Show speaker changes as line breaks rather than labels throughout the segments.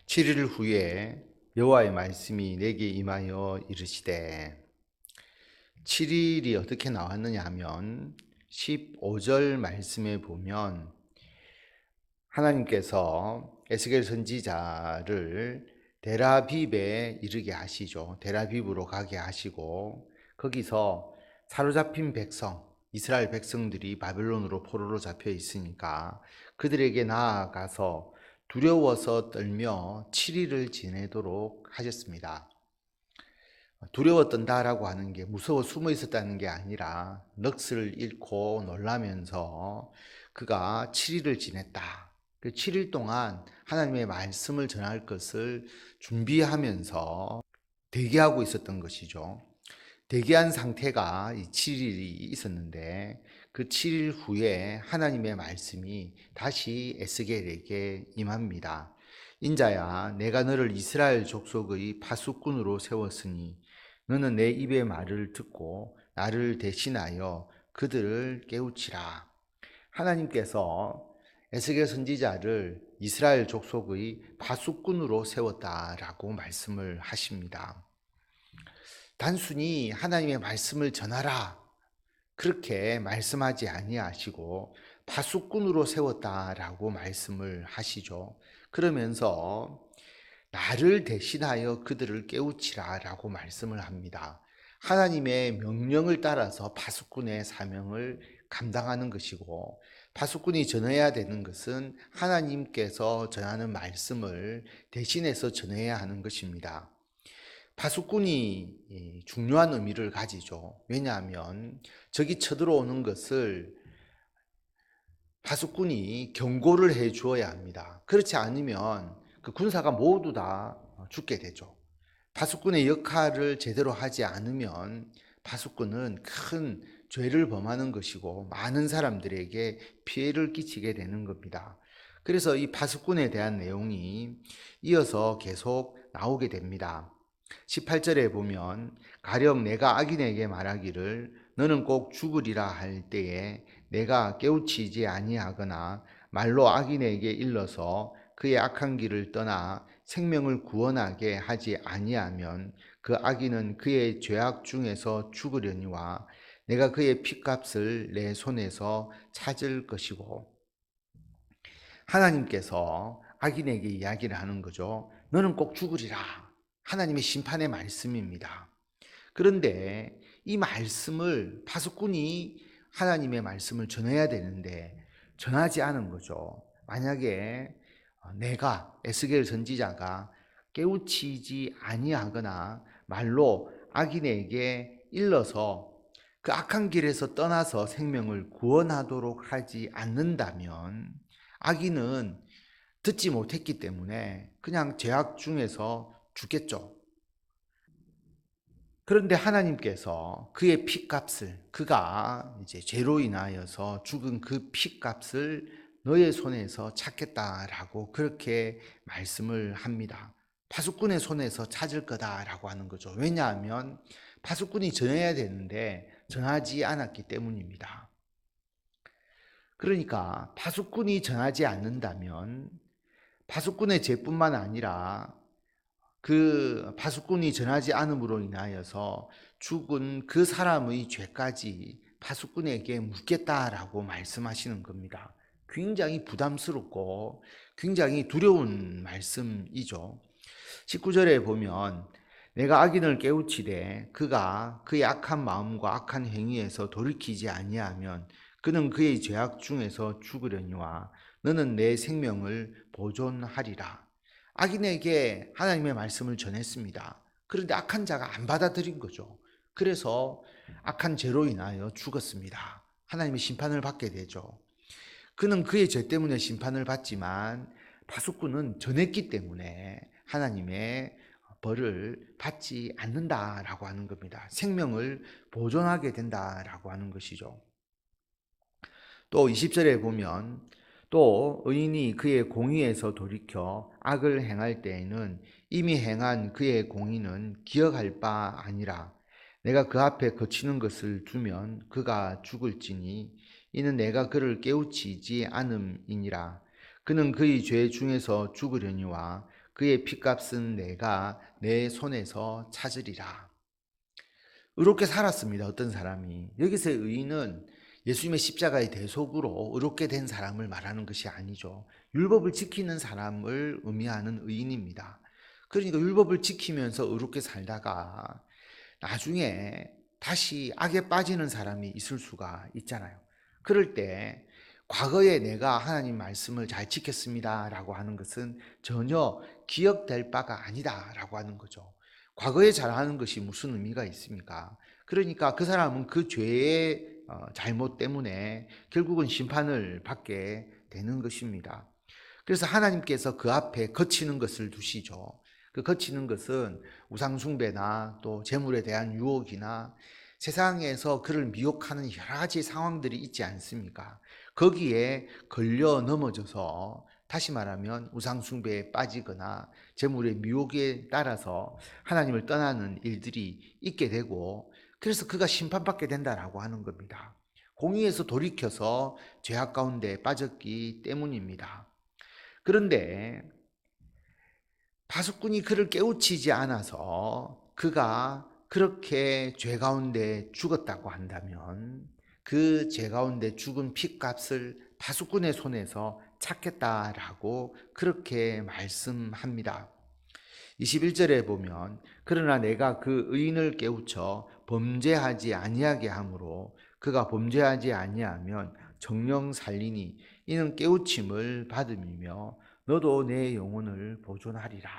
7일 후에 여호와의 말씀이 내게 임하여 이르시되 7일이 어떻게 나왔느냐 하면 15절 말씀에 보면 하나님께서 에스겔 선지자를 데라빕에 이르게 하시죠. 데라빕으로 가게 하시고 거기서 사로잡힌 백성, 이스라엘 백성들이 바벨론으로 포로로 잡혀 있으니까 그들에게 나아가서 두려워서 떨며 7일을 지내도록 하셨습니다. 두려워 떤다라고 하는 게 무서워 숨어 있었다는 게 아니라 넋을 잃고 놀라면서 그가 7일을 지냈다. 그 7일 동안 하나님의 말씀을 전할 것을 준비하면서 대기하고 있었던 것이죠. 대기한 상태가 이 7일이 있었는데 그 7일 후에 하나님의 말씀이 다시 에스겔에게 임합니다. 인자야, 내가 너를 이스라엘 족속의 파수꾼으로 세웠으니 너는 내 입의 말을 듣고 나를 대신하여 그들을 깨우치라. 하나님께서 에스겔 선지자를 이스라엘 족속의 파수꾼으로 세웠다라고 말씀을 하십니다. 단순히 하나님의 말씀을 전하라 그렇게 말씀하지 아니하시고 파수꾼으로 세웠다라고 말씀을 하시죠. 그러면서 나를 대신하여 그들을 깨우치라라고 말씀을 합니다. 하나님의 명령을 따라서 파수꾼의 사명을 감당하는 것이고 파수꾼이 전해야 되는 것은 하나님께서 전하는 말씀을 대신해서 전해야 하는 것입니다. 파수꾼이 중요한 의미를 가지죠. 왜냐하면 적이 쳐들어오는 것을 파수꾼이 경고를 해 주어야 합니다. 그렇지 않으면 그 군사가 모두 다 죽게 되죠. 파수꾼의 역할을 제대로 하지 않으면 파수꾼은 큰 죄를 범하는 것이고 많은 사람들에게 피해를 끼치게 되는 겁니다. 그래서 이 파수꾼에 대한 내용이 이어서 계속 나오게 됩니다. 18절에 보면 가령 내가 악인에게 말하기를 너는 꼭 죽으리라 할 때에 내가 깨우치지 아니하거나 말로 악인에게 일러서 그의 악한 길을 떠나 생명을 구원하게 하지 아니하면 그 악인은 그의 죄악 중에서 죽으려니와 내가 그의 핏값을 내 손에서 찾을 것이고. 하나님께서 악인에게 이야기를 하는 거죠. 너는 꼭 죽으리라. 하나님의 심판의 말씀입니다. 그런데 이 말씀을 파수꾼이 하나님의 말씀을 전해야 되는데 전하지 않은 거죠. 만약에 내가 에스겔 선지자가 깨우치지 아니하거나 말로 악인에게 일러서 그 악한 길에서 떠나서 생명을 구원하도록 하지 않는다면 악인은 듣지 못했기 때문에 그냥 죄악 중에서 죽겠죠. 그런데 하나님께서 그의 핏값을, 그가 이제 죄로 인하여서 죽은 그 핏값을 너의 손에서 찾겠다라고 그렇게 말씀을 합니다. 파수꾼의 손에서 찾을 거다라고 하는 거죠. 왜냐하면 파수꾼이 전해야 되는데 전하지 않았기 때문입니다. 그러니까 파수꾼이 전하지 않는다면 파수꾼의 죄뿐만 아니라 그 파수꾼이 전하지 않음으로 인하여서 죽은 그 사람의 죄까지 파수꾼에게 묻겠다라고 말씀하시는 겁니다. 굉장히 부담스럽고 굉장히 두려운 말씀이죠. 19절에 보면 내가 악인을 깨우치되 그가 그의 악한 마음과 악한 행위에서 돌이키지 아니하면 그는 그의 죄악 중에서 죽으려니와 너는 내 생명을 보존하리라. 악인에게 하나님의 말씀을 전했습니다. 그런데 악한 자가 안 받아들인 거죠. 그래서 악한 죄로 인하여 죽었습니다. 하나님의 심판을 받게 되죠. 그는 그의 죄 때문에 심판을 받지만 파수꾼은 전했기 때문에 하나님의 벌을 받지 않는다라고 하는 겁니다. 생명을 보존하게 된다라고 하는 것이죠. 또 20절에 보면 또 의인이 그의 공의에서 돌이켜 악을 행할 때에는 이미 행한 그의 공의는 기억할 바 아니라 내가 그 앞에 거치는 것을 두면 그가 죽을지니 이는 내가 그를 깨우치지 않음이니라. 그는 그의 죄 중에서 죽으려니와 그의 핏값은 내가 내 손에서 찾으리라. 의롭게 살았습니다. 어떤 사람이. 여기서의 의인은 예수님의 십자가의 대속으로 의롭게 된 사람을 말하는 것이 아니죠. 율법을 지키는 사람을 의미하는 의인입니다. 그러니까 율법을 지키면서 의롭게 살다가 나중에 다시 악에 빠지는 사람이 있을 수가 있잖아요. 그럴 때 과거에 내가 하나님 말씀을 잘 지켰습니다 라고 하는 것은 전혀 기억될 바가 아니다 라고 하는 거죠. 과거에 잘하는 것이 무슨 의미가 있습니까? 그러니까 그 사람은 그 죄의 잘못 때문에 결국은 심판을 받게 되는 것입니다. 그래서 하나님께서 그 앞에 거치는 것을 두시죠. 그 거치는 것은 우상숭배나 또 재물에 대한 유혹이나 세상에서 그를 미혹하는 여러 가지 상황들이 있지 않습니까? 거기에 걸려 넘어져서 다시 말하면 우상숭배에 빠지거나 재물의 유혹에 따라서 하나님을 떠나는 일들이 있게 되고 그래서 그가 심판받게 된다라고 하는 겁니다. 공의에서 돌이켜서 죄악 가운데 빠졌기 때문입니다. 그런데 파수꾼이 그를 깨우치지 않아서 그가 그렇게 죄 가운데 죽었다고 한다면 그 죄 가운데 죽은 핏값을 파수꾼의 손에서 찾겠다라고 그렇게 말씀합니다. 21절에 보면 그러나 내가 그 의인을 깨우쳐 범죄하지 아니하게 하므로 그가 범죄하지 아니하면 정령 살리니 이는 깨우침을 받음이며 너도 내 영혼을 보존하리라.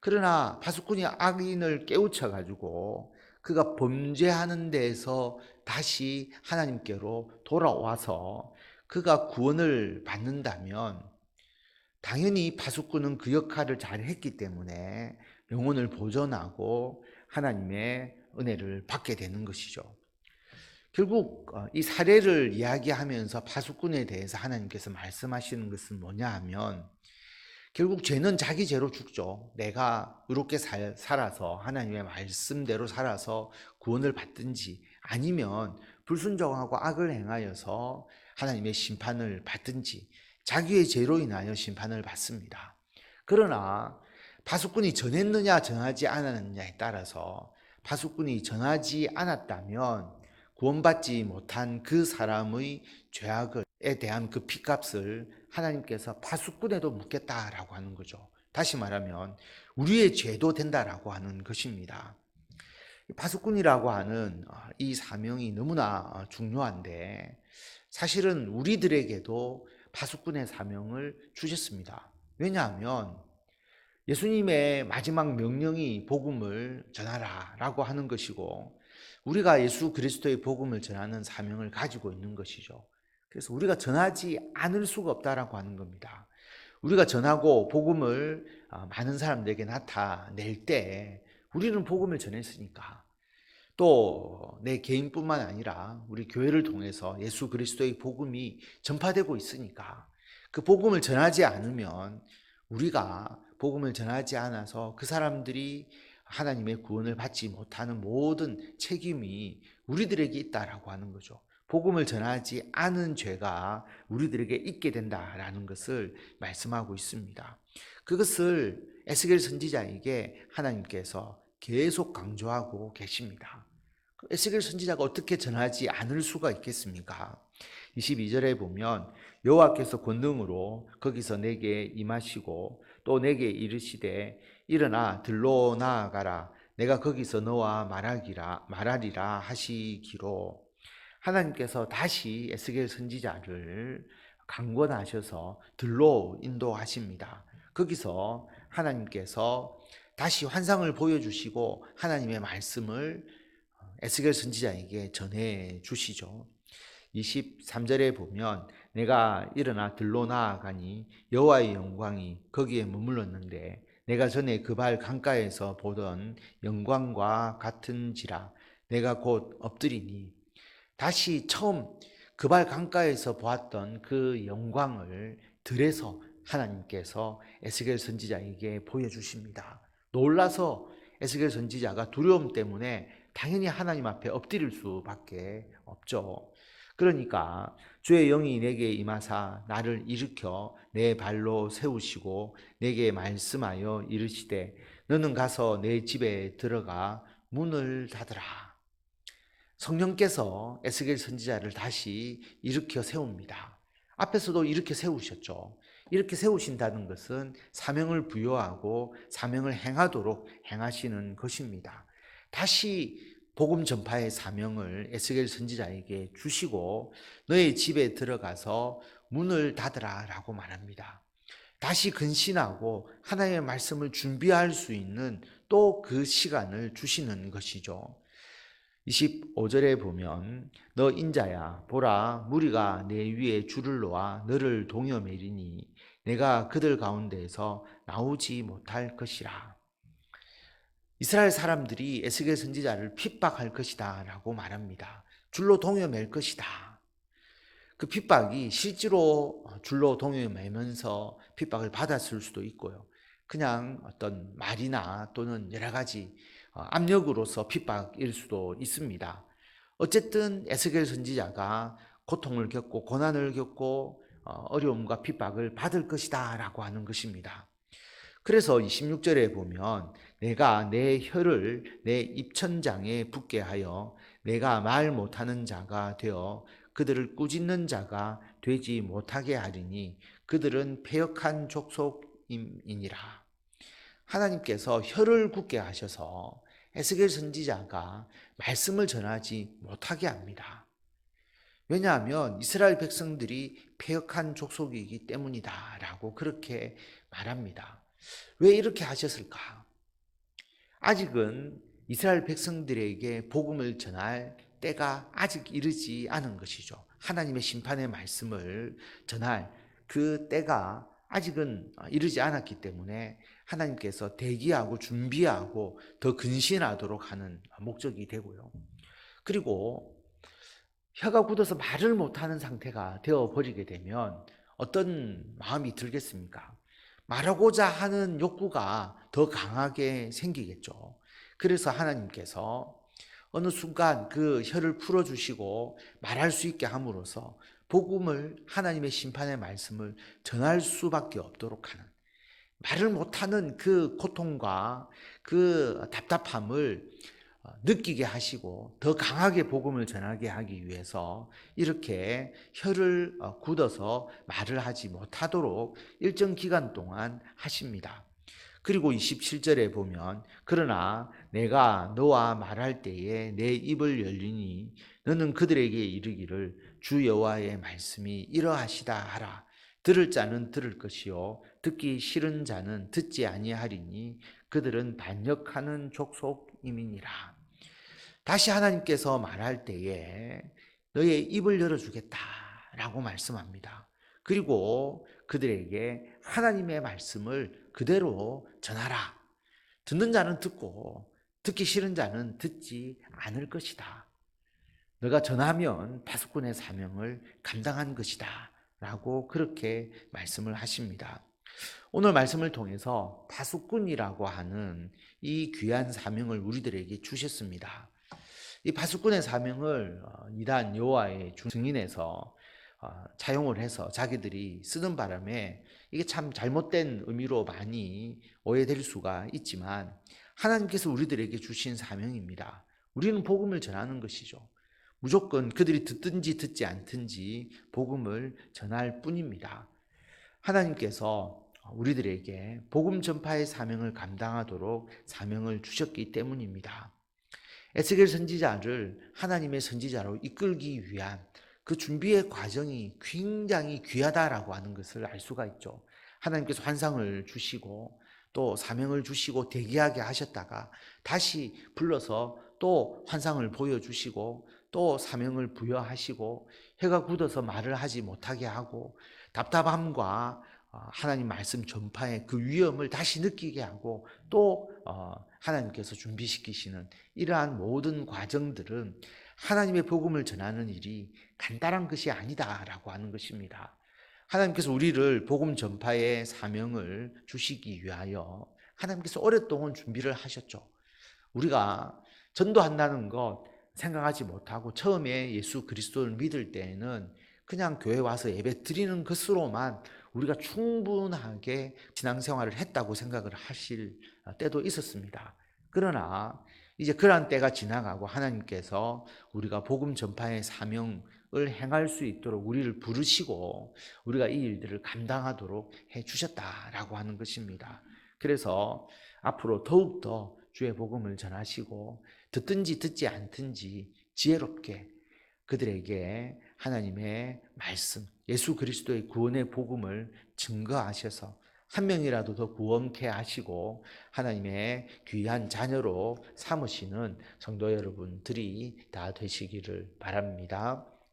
그러나 파수꾼이 악인을 깨우쳐 가지고 그가 범죄하는 데에서 다시 하나님께로 돌아와서 그가 구원을 받는다면 당연히 파수꾼은 그 역할을 잘 했기 때문에 영혼을 보존하고 하나님의 은혜를 받게 되는 것이죠. 결국 이 사례를 이야기하면서 파수꾼에 대해서 하나님께서 말씀하시는 것은 뭐냐 하면 결국 죄는 자기 죄로 죽죠. 내가 의롭게 살아서 하나님의 말씀대로 살아서 구원을 받든지 아니면 불순종하고 악을 행하여서 하나님의 심판을 받든지 자기의 죄로 인하여 심판을 받습니다. 그러나 파수꾼이 전했느냐 전하지 않았느냐에 따라서 파수꾼이 전하지 않았다면 구원받지 못한 그 사람의 죄악에 대한 그 핏값을 하나님께서 파수꾼에도 묻겠다라고 하는 거죠. 다시 말하면 우리의 죄도 된다라고 하는 것입니다. 파수꾼이라고 하는 이 사명이 너무나 중요한데 사실은 우리들에게도 파수꾼의 사명을 주셨습니다. 왜냐하면 예수님의 마지막 명령이 복음을 전하라라고 하는 것이고 우리가 예수 그리스도의 복음을 전하는 사명을 가지고 있는 것이죠. 그래서 우리가 전하지 않을 수가 없다라고 하는 겁니다. 우리가 전하고 복음을 많은 사람들에게 나타낼 때 우리는 복음을 전했으니까 또 내 개인뿐만 아니라 우리 교회를 통해서 예수 그리스도의 복음이 전파되고 있으니까 그 복음을 전하지 않으면 우리가 복음을 전하지 않아서 그 사람들이 하나님의 구원을 받지 못하는 모든 책임이 우리들에게 있다라고 하는 거죠. 복음을 전하지 않은 죄가 우리들에게 있게 된다라는 것을 말씀하고 있습니다. 그것을 에스겔 선지자에게 하나님께서 계속 강조하고 계십니다. 에스겔 선지자가 어떻게 전하지 않을 수가 있겠습니까? 22절에 보면 여호와께서 권능으로 거기서 내게 임하시고 또 내게 이르시되 일어나 들로 나아가라 내가 거기서 너와 말하리라 하시기로 하나님께서 다시 에스겔 선지자를 강권하셔서 들로 인도하십니다. 거기서 하나님께서 다시 환상을 보여주시고 하나님의 말씀을 에스겔 선지자에게 전해 주시죠. 23절에 보면 내가 일어나 들로 나아가니 여호와의 영광이 거기에 머물렀는데 내가 전에 그 발 강가에서 보던 영광과 같은지라 내가 곧 엎드리니 다시 처음 그 발 강가에서 보았던 그 영광을 들에서 하나님께서 에스겔 선지자에게 보여주십니다. 놀라서 에스겔 선지자가 두려움 때문에 당연히 하나님 앞에 엎드릴 수밖에 없죠. 그러니까 주의 영이 내게 임하사 나를 일으켜 내 발로 세우시고 내게 말씀하여 이르시되 너는 가서 내 집에 들어가 문을 닫으라. 성령께서 에스겔 선지자를 다시 일으켜 세웁니다. 앞에서도 이렇게 세우셨죠. 이렇게 세우신다는 것은 사명을 부여하고 사명을 행하도록 행하시는 것입니다. 다시 복음 전파의 사명을 에스겔 선지자에게 주시고 너의 집에 들어가서 문을 닫으라 라고 말합니다. 다시 근신하고 하나님의 말씀을 준비할 수 있는 또 그 시간을 주시는 것이죠. 25절에 보면 너 인자야 보라 무리가 내 위에 줄을 놓아 너를 동여 매리니 내가 그들 가운데에서 나오지 못할 것이라. 이스라엘 사람들이 에스겔 선지자를 핍박할 것이다 라고 말합니다. 줄로 동여 맬 것이다. 그 핍박이 실제로 줄로 동여 매면서 핍박을 받았을 수도 있고요. 그냥 어떤 말이나 또는 여러 가지 압력으로서 핍박일 수도 있습니다. 어쨌든 에스겔 선지자가 고통을 겪고 고난을 겪고 어려움과 핍박을 받을 것이다 라고 하는 것입니다. 그래서 26절에 보면 내가 내 혀를 내 입천장에 붙게 하여 내가 말 못하는 자가 되어 그들을 꾸짖는 자가 되지 못하게 하리니 그들은 패역한 족속이니라. 하나님께서 혀를 굳게 하셔서 에스겔 선지자가 말씀을 전하지 못하게 합니다. 왜냐하면 이스라엘 백성들이 패역한 족속이기 때문이다 라고 그렇게 말합니다. 왜 이렇게 하셨을까? 아직은 이스라엘 백성들에게 복음을 전할 때가 아직 이르지 않은 것이죠. 하나님의 심판의 말씀을 전할 그 때가 아직은 이르지 않았기 때문에 하나님께서 대기하고 준비하고 더 근신하도록 하는 목적이 되고요. 그리고 혀가 굳어서 말을 못하는 상태가 되어버리게 되면 어떤 마음이 들겠습니까? 말하고자 하는 욕구가 더 강하게 생기겠죠. 그래서 하나님께서 어느 순간 그 혀를 풀어주시고 말할 수 있게 함으로써 복음을 하나님의 심판의 말씀을 전할 수밖에 없도록 하는 말을 못하는 그 고통과 그 답답함을 느끼게 하시고 더 강하게 복음을 전하게 하기 위해서 이렇게 혀를 굳어서 말을 하지 못하도록 일정 기간 동안 하십니다. 그리고 27절에 보면 그러나 내가 너와 말할 때에 내 입을 열리니 너는 그들에게 이르기를 주 여호와의 말씀이 이러하시다 하라. 들을 자는 들을 것이요 듣기 싫은 자는 듣지 아니하리니 그들은 반역하는 족속임이니라. 다시 하나님께서 말할 때에 너의 입을 열어주겠다라고 말씀합니다. 그리고 그들에게 하나님의 말씀을 그대로 전하라. 듣는 자는 듣고 듣기 싫은 자는 듣지 않을 것이다. 너가 전하면 파수꾼의 사명을 감당한 것이다 라고 그렇게 말씀을 하십니다. 오늘 말씀을 통해서 파수꾼이라고 하는 이 귀한 사명을 우리들에게 주셨습니다. 이 파수꾼의 사명을 이단 여호와의 증인에서 차용을 해서 자기들이 쓰는 바람에 이게 참 잘못된 의미로 많이 오해될 수가 있지만 하나님께서 우리들에게 주신 사명입니다. 우리는 복음을 전하는 것이죠. 무조건 그들이 듣든지 듣지 않든지 복음을 전할 뿐입니다. 하나님께서 우리들에게 복음 전파의 사명을 감당하도록 사명을 주셨기 때문입니다. 에스겔 선지자를 하나님의 선지자로 이끌기 위한 그 준비의 과정이 굉장히 귀하다라고 하는 것을 알 수가 있죠. 하나님께서 환상을 주시고 또 사명을 주시고 대기하게 하셨다가 다시 불러서 또 환상을 보여주시고 또 사명을 부여하시고 혀가 굳어서 말을 하지 못하게 하고 답답함과 하나님 말씀 전파의 그 위험을 다시 느끼게 하고 또 하나님께서 준비시키시는 이러한 모든 과정들은 하나님의 복음을 전하는 일이 간단한 것이 아니다라고 하는 것입니다. 하나님께서 우리를 복음 전파의 사명을 주시기 위하여 하나님께서 오랫동안 준비를 하셨죠. 우리가 전도한다는 것 생각하지 못하고 처음에 예수 그리스도를 믿을 때에는 그냥 교회 와서 예배 드리는 것으로만 우리가 충분하게 신앙생활을 했다고 생각을 하실 때도 있었습니다. 그러나 이제 그러한 때가 지나가고 하나님께서 우리가 복음 전파의 사명을 행할 수 있도록 우리를 부르시고 우리가 이 일들을 감당하도록 해 주셨다라고 하는 것입니다. 그래서 앞으로 더욱더 주의 복음을 전하시고 듣든지 듣지 않든지 지혜롭게 그들에게 하나님의 말씀, 예수 그리스도의 구원의 복음을 증거하셔서 한 명이라도 더 구원케 하시고 하나님의 귀한 자녀로 삼으시는 성도 여러분들이 다 되시기를 바랍니다.